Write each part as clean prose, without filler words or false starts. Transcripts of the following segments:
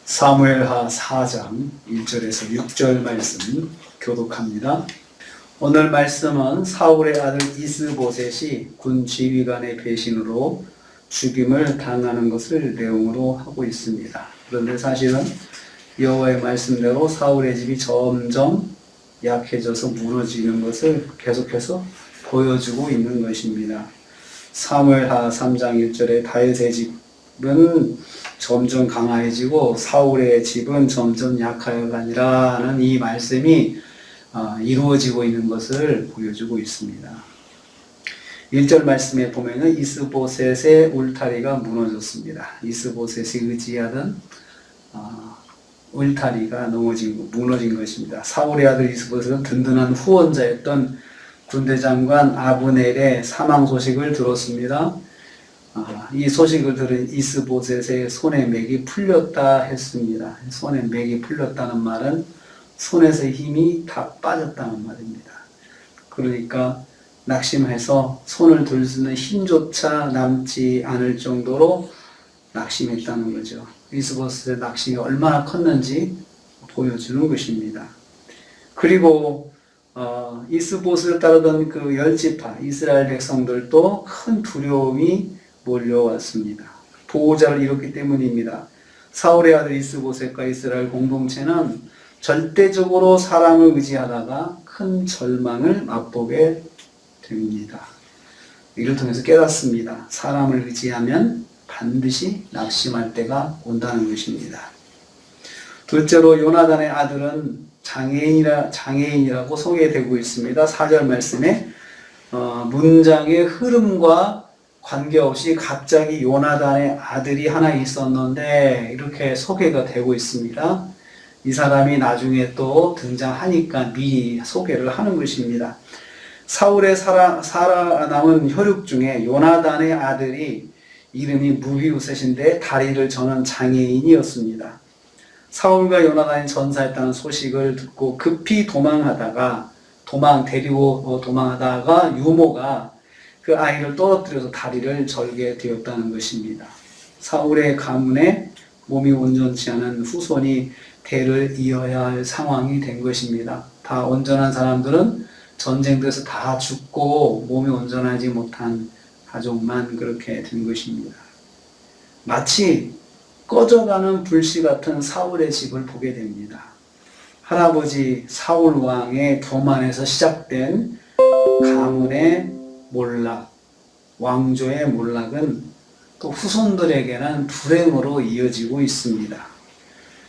사무엘하 4장 1절에서 6절 말씀 교독합니다. 오늘 말씀은 사울의 아들 이스보셋이 군 지휘관의 배신으로 죽임을 당하는 것을 내용으로 하고 있습니다. 그런데 사실은 여호와의 말씀대로 사울의 집이 점점 약해져서 무너지는 것을 계속해서 보여주고 있는 것입니다. 사무엘하 3장 1절에 다윗의 집은 점점 강화해지고 사울의 집은 점점 약하여가니라는 이 말씀이 이루어지고 있는 것을 보여주고 있습니다. 1절 말씀에 보면은 이스보셋의 울타리가 무너졌습니다. 이스보셋이 의지하던 울타리가 무너진 것입니다. 사울의 아들 이스보셋은 든든한 후원자였던 군대장관 아브넬의 사망 소식을 들었습니다. 이 소식을 들은 이스보셋의 손에 맥이 풀렸다 했습니다. 손에 맥이 풀렸다는 말은 손에서 힘이 다 빠졌다는 말입니다. 그러니까 낙심해서 손을 들 수 있는 힘조차 남지 않을 정도로 낙심했다는 거죠. 이스보셋의 낙심이 얼마나 컸는지 보여주는 것입니다. 그리고 이스보셋을 따르던 그 10지파 이스라엘 백성들도 큰 두려움이 몰려왔습니다. 보호자를 잃었기 때문입니다. 사울의 아들 이스보셋과 이스라엘 공동체는 절대적으로 사람을 의지하다가 큰 절망을 맛보게 됩니다. 이를 통해서 깨닫습니다. 사람을 의지하면 반드시 낙심할 때가 온다는 것입니다. 둘째로 요나단의 아들은 장애인이라고 소개되고 있습니다. 4절 말씀에 문장의 흐름과 관계없이 갑자기 요나단의 아들이 하나 있었는데 이렇게 소개가 되고 있습니다. 이 사람이 나중에 또 등장하니까 미리 소개를 하는 것입니다. 사울의 살아남은 혈육 중에 요나단의 아들이 이름이 무비우셋인데 다리를 저는 장애인이었습니다. 사울과 요나단이 전사했다는 소식을 듣고 급히 데리고 도망하다가 유모가 그 아이를 떨어뜨려서 다리를 절게 되었다는 것입니다. 사울의 가문에 몸이 온전치 않은 후손이 대를 이어야 할 상황이 된 것입니다. 다 온전한 사람들은 전쟁에서 다 죽고 몸이 온전하지 못한 가족만 그렇게 된 것입니다. 마치 꺼져가는 불씨 같은 사울의 집을 보게 됩니다. 할아버지 사울 왕의 교만에서 시작된 가문의 몰락, 왕조의 몰락은 또 후손들에게는 불행으로 이어지고 있습니다.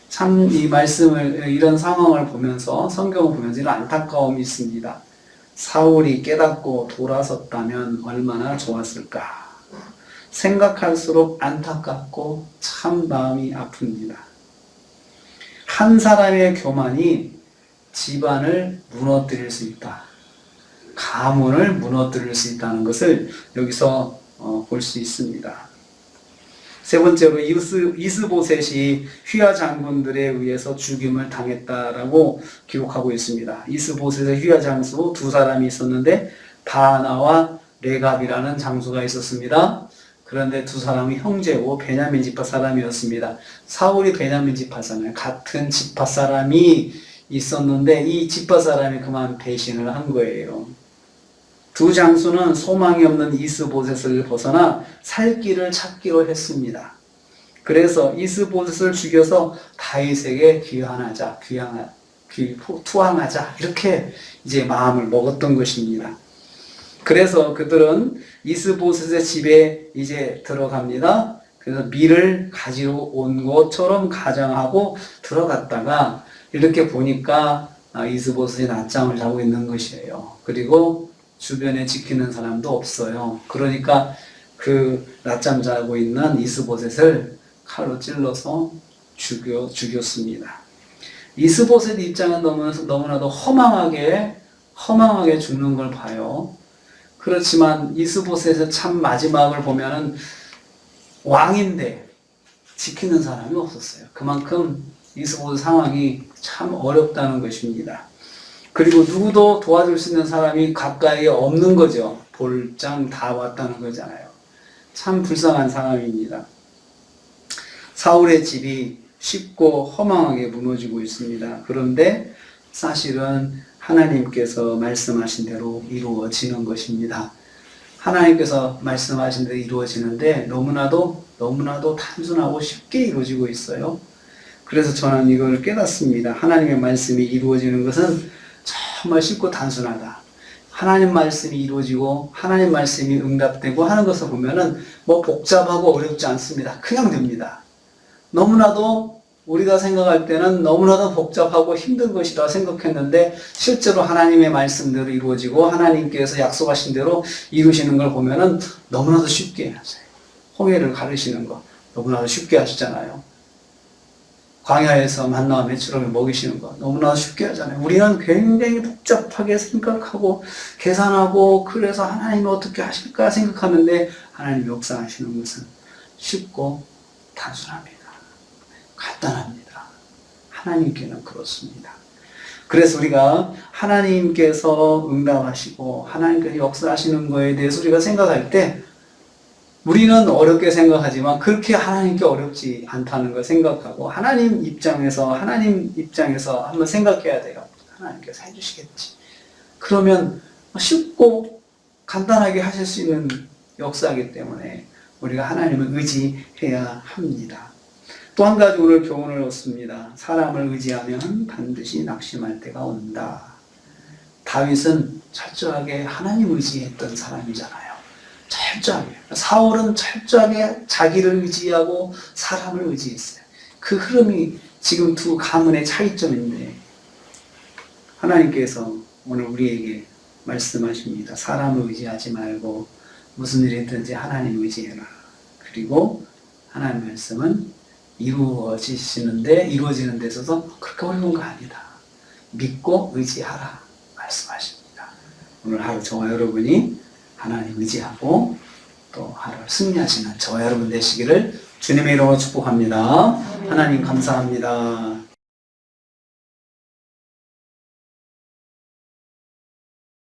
참 이 말씀을, 이런 상황을 보면서, 성경을 보면서 이런 안타까움이 있습니다. 사울이 깨닫고 돌아섰다면 얼마나 좋았을까. 생각할수록 안타깝고 참 마음이 아픕니다. 한 사람의 교만이 집안을 무너뜨릴 수 있다. 가문을 무너뜨릴 수 있다는 것을 여기서 볼 수 있습니다. 세 번째로 이스보셋이 휘하 장군들에 의해서 죽임을 당했다라고 기록하고 있습니다. 이스보셋의 휘하 장수 두 사람이 있었는데 바나와 레갑이라는 장수가 있었습니다. 그런데 두 사람이 형제고 베냐민 지파 사람이었습니다. 사울이 베냐민 지파잖아요. 같은 지파 사람이 있었는데 이 지파 사람이 그만 배신을 한 거예요. 두 장수는 소망이 없는 이스보셋을 벗어나 살 길을 찾기로 했습니다. 그래서 이스보셋을 죽여서 다윗에게 투항하자 이렇게 이제 마음을 먹었던 것입니다. 그래서 그들은 이스보셋의 집에 이제 들어갑니다. 그래서 밀을 가지러 온 것처럼 가정하고 들어갔다가 이렇게 보니까 이스보셋이 낮잠을 자고 있는 것이에요. 그리고 주변에 지키는 사람도 없어요. 그러니까 그 낮잠 자고 있는 이스보셋을 칼로 찔러서 죽였습니다. 이스보셋 입장은 너무나도 허망하게 죽는 걸 봐요. 그렇지만 이스보셋의 참 마지막을 보면은 왕인데 지키는 사람이 없었어요. 그만큼 이스보셋 상황이 참 어렵다는 것입니다. 그리고 누구도 도와줄 수 있는 사람이 가까이에 없는 거죠. 볼장 다 왔다는 거잖아요. 참 불쌍한 상황입니다. 사울의 집이 쉽고 허망하게 무너지고 있습니다. 그런데 사실은 하나님께서 말씀하신 대로 이루어지는 것입니다. 하나님께서 말씀하신 대로 이루어지는데 너무나도 단순하고 쉽게 이루어지고 있어요. 그래서 저는 이걸 깨닫습니다. 하나님의 말씀이 이루어지는 것은 정말 쉽고 단순하다. 하나님 말씀이 이루어지고 하나님 말씀이 응답되고 하는 것을 보면은 뭐 복잡하고 어렵지 않습니다. 그냥 됩니다. 너무나도 우리가 생각할 때는 너무나도 복잡하고 힘든 것이라 생각했는데 실제로 하나님의 말씀대로 이루어지고 하나님께서 약속하신 대로 이루시는 걸 보면은 너무나도 쉽게 하세요. 홍해를 가르시는 거 너무나도 쉽게 하시잖아요. 광야에서 만나와 메추라기 먹이시는 거 너무나도 쉽게 하잖아요. 우리는 굉장히 복잡하게 생각하고 계산하고 그래서 하나님이 어떻게 하실까 생각하는데 하나님 역사하시는 것은 쉽고 단순합니다. 간단합니다. 하나님께는 그렇습니다. 그래서 우리가 하나님께서 응답하시고 하나님께서 역사하시는 것에 대해서 우리가 생각할 때 우리는 어렵게 생각하지만 그렇게 하나님께 어렵지 않다는 걸 생각하고 하나님 입장에서 한번 생각해야 돼요. 하나님께서 해주시겠지. 그러면 쉽고 간단하게 하실 수 있는 역사이기 때문에 우리가 하나님을 의지해야 합니다. 또 한 가지 오늘 교훈을 얻습니다. 사람을 의지하면 반드시 낙심할 때가 온다. 다윗은 철저하게 하나님 의지했던 사람이잖아요. 철저하게. 사울은 철저하게 자기를 의지하고 사람을 의지했어요. 그 흐름이 지금 두 가문의 차이점인데 하나님께서 오늘 우리에게 말씀하십니다. 사람을 의지하지 말고 무슨 일이 있든지 하나님 의지해라. 그리고 하나님 말씀은 이루어지는 데 있어서 그렇게 어려운 거 아니다. 믿고 의지하라 말씀하십니다. 오늘 하루 저와 여러분이 하나님 의지하고 또 하루를 승리하시는 저와 여러분 되시기를 주님의 이름으로 축복합니다. 하나님 감사합니다.